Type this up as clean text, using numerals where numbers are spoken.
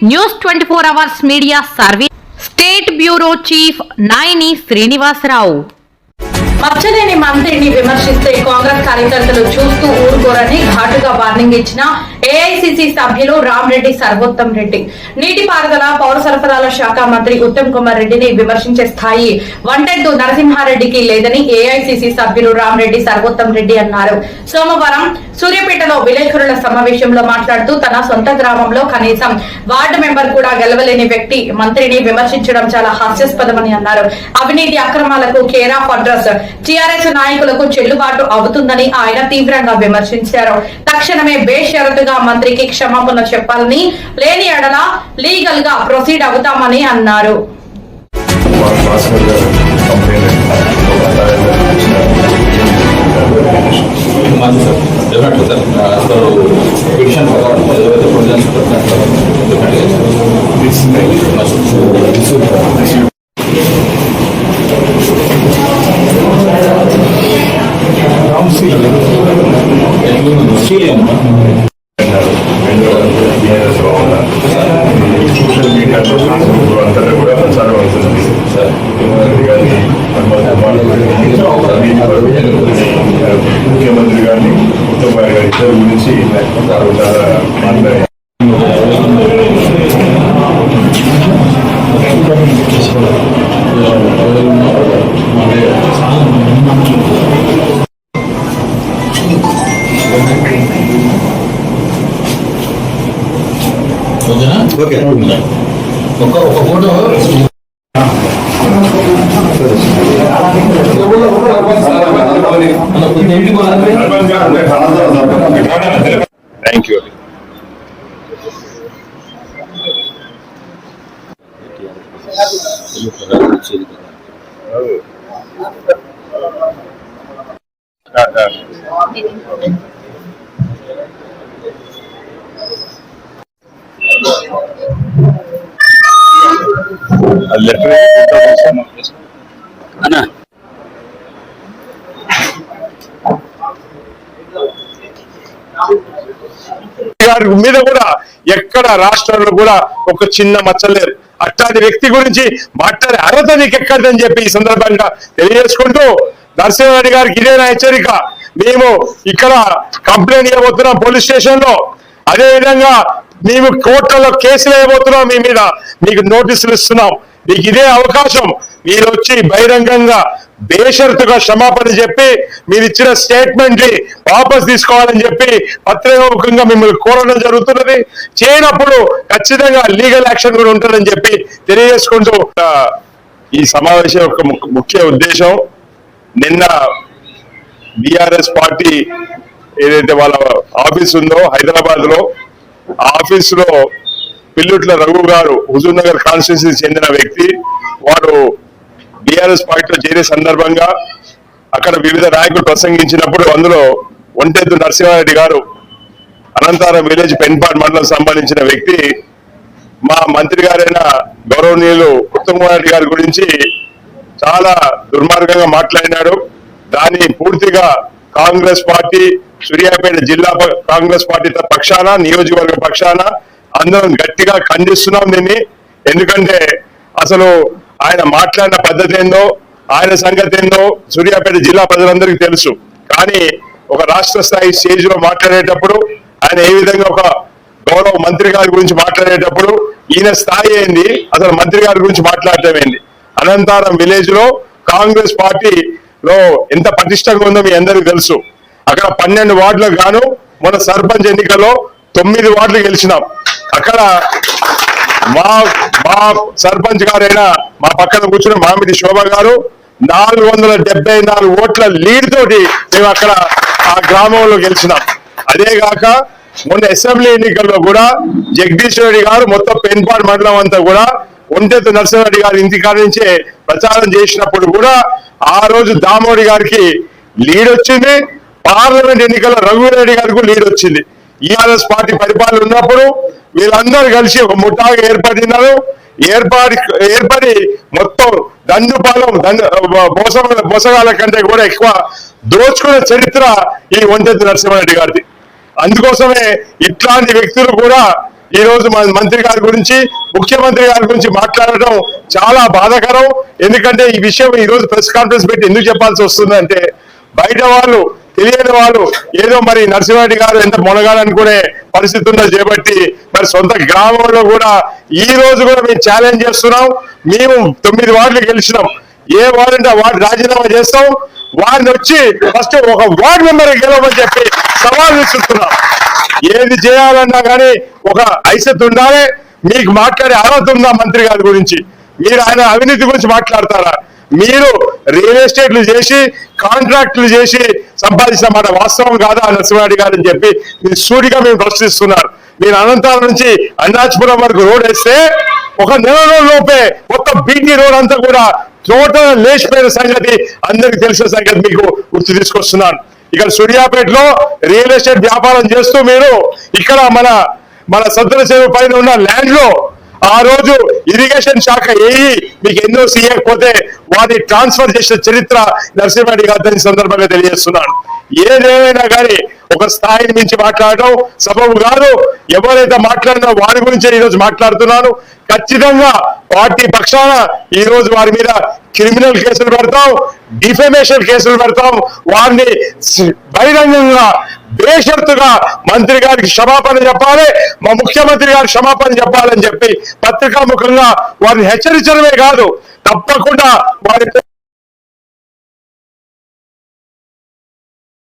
News 24 hours media service state bureau chief Nayani Srinivasarao. మచ్చలేని మంత్రిని విమర్శిస్తే కాంగ్రెస్ కార్యకర్తలు చూస్తూ ఊరుకోరని ఘాటుగా వార్నింగ్ ఇచ్చిన ఏఐసిసి సభ్యులు రామరెడ్డి సర్వోత్తమ్ రెడ్డి. నీటిపారుదల పౌర సరఫరాల శాఖ మంత్రి ఉత్తమ్ కుమార్ రెడ్డిని విమర్శించే స్థాయి వంటెద్దు నరసింహారెడ్డికి లేదని ఏఐసిసి సభ్యులు రామరెడ్డి సర్వోత్తమ్ రెడ్డి అన్నారు. సోమవారం సూర్యాపేటలో విలేకరుల సమావేశంలో మాట్లాడుతూ తన సొంత గ్రామంలో కనీసం వార్డు మెంబర్ కూడా గెలవలేని వ్యక్తి మంత్రిని విమర్శించడం చాలా హాస్యాస్పదమని అన్నారు. అవినీతి అక్రమాలకు కేర్ ఆఫ్ అడ్రస్ టీఆర్ఎస్ నాయకులకు చెల్లుబాటు అవుతుందని ఆయన తీవ్రంగా విమర్శించారు. తక్షణమే బేషరతుగా మంత్రికి క్షమాపణ చెప్పాలని, లేని ఎడల లీగల్ గా ప్రొసీడ్ అవుతామని అన్నారు. సోషల్ మీడియాలో అంతా కూడా ప్రచారం అవుతుంది. ముఖ్యమంత్రి గారిని ఉత్తమ్ గారి ఇద్దరు గురించి చాలా మాట్లాడారు. ఒక ఫోటో థ్యాంక్ యూ. అన్నా గారి మీద కూడా ఎక్కడ రాష్ట్రంలో కూడా ఒక చిన్న మచ్చలేరు. అట్లాంటి వ్యక్తి గురించి మాట్లాడే అర్హత నీకు ఎక్కడదని చెప్పి ఈ సందర్భంగా తెలియజేసుకుంటూ నరసింహారెడ్డి గారికి ఇదేనా హెచ్చరిక. మేము ఇక్కడ కంప్లైంట్ ఇవ్వబోతున్నాం పోలీస్ స్టేషన్ లో, అదే విధంగా మేము కోర్టులలో కేసులు వేయబోతున్నాం. మీ మీద మీకు నోటీసులు ఇస్తున్నాం. మీకు ఇదే అవకాశం. మీరు వచ్చి బహిరంగంగా బేషరతుగా క్షమాపణ చెప్పి మీరు ఇచ్చిన స్టేట్మెంట్ ని వాపస్ తీసుకోవాలని చెప్పి పత్రికాముఖంగా మిమ్మల్ని కోరడం జరుగుతున్నది. చేయనప్పుడు ఖచ్చితంగా లీగల్ యాక్షన్ కూడా ఉంటుందని చెప్పి తెలియజేసుకుంటూ ఈ సమావేశం యొక్క ముఖ్య ఉద్దేశం, నిన్న బీఆర్ఎస్ పార్టీ ఏదైతే వాళ్ళ ఆఫీస్ ఉందో హైదరాబాద్ లో, ఆ ఆఫీస్ లో పిల్లుట్ల రఘు గారు హుజూర్ నగర్ కాన్స్టిట్యూన్సీకి చెందిన వ్యక్తి, వాడు బీఆర్ఎస్ పార్టీలో చేరే సందర్భంగా అక్కడ వివిధ నాయకులు ప్రసంగించినప్పుడు అందులో ఒంటెద్దు నరసింహారెడ్డి గారు అనంతారం విలేజ్ పెన్పాడ్ మండలం సంబంధించిన వ్యక్తి మా మంత్రి గారైన గౌరవనీయులు ఉత్తమ్ కుమార్ రెడ్డి గారి గురించి చాలా దుర్మార్గంగా మాట్లాడినాడు. దాన్ని పూర్తిగా కాంగ్రెస్ పార్టీ సూర్యాపేట జిల్లా కాంగ్రెస్ పార్టీ పక్షాన, నియోజకవర్గ పక్షాన అందరం గట్టిగా ఖండిస్తున్నాం దీన్ని. ఎందుకంటే అసలు ఆయన మాట్లాడిన పద్ధతి ఏందో, ఆయన సంగతి ఏందో సూర్యాపేట జిల్లా ప్రజలందరికీ తెలుసు. కానీ ఒక రాష్ట్ర స్థాయి స్టేజ్ లో మాట్లాడేటప్పుడు ఆయన ఏ విధంగా ఒక గౌరవ మంత్రి గారి గురించి మాట్లాడేటప్పుడు ఈయన స్థాయి ఏంది, అసలు మంత్రి గారి గురించి మాట్లాడటం ఏంది. అనంతారం విలేజ్ లో కాంగ్రెస్ పార్టీలో ఎంత పటిష్టంగా ఉందో మీ అందరికీ తెలుసు. అక్కడ 12 వార్డులకు గాను మన సర్పంచ్ ఎన్నికల్లో 9 వార్డులు గెలిచినాం. అక్కడ మా సర్పంచ్ గారైనా మా పక్కన కూర్చున్న మామిడి శోభ గారు 474 ఓట్ల లీడ్ తోటి మేము అక్కడ ఆ గ్రామంలో గెలిచినాం. అదేగాక మొన్న అసెంబ్లీ ఎన్నికల్లో కూడా జగదీశ్వర్ రెడ్డి గారు మొత్తం పెన్పాడ్ మండలం అంతా కూడా ఒంటెద్దు నరసింహారెడ్డి గారి ఇంటికాడ నుంచే ప్రచారం చేసినప్పుడు కూడా ఆ రోజు దామోడి గారికి లీడ్ వచ్చింది. పార్లమెంట్ ఎన్నికల్లో రఘువీరెడ్డి గారికి లీడ్ వచ్చింది. ఈఆర్ఎస్ పార్టీ పరిపాలన ఉన్నప్పుడు వీళ్ళందరూ కలిసి ఒక ముఠాగా ఏర్పడినారు. ఏర్పడి మొత్తం దండుపాలెం మోసగాల కంటే కూడా ఎక్కువ దోచుకున్న చరిత్ర ఈ ఒంటెద్దు నరసింహారెడ్డి గారిది. అందుకోసమే ఇట్లాంటి వ్యక్తులు కూడా ఈ రోజు మన మంత్రి గారి గురించి, ముఖ్యమంత్రి గారి గురించి మాట్లాడటం చాలా బాధాకరం. ఎందుకంటే ఈ విషయం ఈ రోజు ప్రెస్ కాన్ఫరెన్స్ పెట్టి ఎందుకు చెప్పాల్సి వస్తుందంటే, బయట వాళ్ళు తెలియని వాళ్ళు ఏదో మరి నరసింహారెడ్డి గారు ఎంత మొనగాలనుకునే పరిస్థితి ఉన్నది చేపట్టి మరి సొంత గ్రామంలో కూడా ఈ రోజు కూడా మేము ఛాలెంజ్ చేస్తున్నాం. మేము 9 వార్డులు గెలిచినాం. ఏ వార్డు అంటే ఆ వార్డు రాజీనామా చేస్తాం, వారిని వచ్చి ఫస్ట్ ఒక వార్డు మెంబర్ గెలవమని చెప్పి సవాల్ విసురుతున్నాం. ఏది చేయాలన్నా కానీ ఒక ఐసత్ ఉండాలి. మీకు మాట్లాడే అర్హత ఉందా మంత్రి గారి గురించి? మీరు ఆయన అవినీతి గురించి మాట్లాడతారా? మీరు రియల్ ఎస్టేట్లు చేసి కాంట్రాక్టులు చేసి సంపాదించిన మాట వాస్తవం కాదా నరసింహారెడ్డి గారు అని చెప్పి సూటిగా మేము ప్రశ్నిస్తున్నారు. మీరు అనంతరం నుంచి అన్నాచిపురం వరకు రోడ్ వేస్తే ఒక నెల లోపే మొత్తం బీటీ రోడ్ అంతా కూడా టోటల్ లేచిపోయిన సంగతి అందరికి తెలిసిన సంగతి మీకు గుర్తు తీసుకొస్తున్నాను. ఇక్కడ సూర్యాపేటలో రియల్ ఎస్టేట్ వ్యాపారం చేస్తూ మీరు ఇక్కడ మన సద్దుల చెరువు పైన ఉన్న ల్యాండ్ లో ఆ రోజు ఇరిగేషన్ శాఖ మీకు ఎన్నో ఇవ్వకపోతే వారిని ట్రాన్స్ఫర్ చేసిన చరిత్ర నరసింహారెడ్డి గారి సందర్భంగా తెలియజేస్తున్నాను. ఏదేమైనా కానీ ఒక స్థాయిని మించి మాట్లాడటం సబబు కాదు. ఎవరైతే మాట్లాడినా వారి గురించే ఈరోజు మాట్లాడుతున్నాను. ఖచ్చితంగా పార్టీ పక్షాన ఈ రోజు వారి మీద క్రిమినల్ కేసులు పెడతాం, డిఫెమేషన్ కేసులు పెడతాం. వారిని బహిరంగంగా బేషరతుగా మంత్రి గారికి క్షమాపణ చెప్పాలి, మా ముఖ్యమంత్రి గారికి క్షమాపణ చెప్పాలని చెప్పి పత్రికాముఖంగా వారిని హెచ్చరించడమే కాదు, తప్పకుండా వారి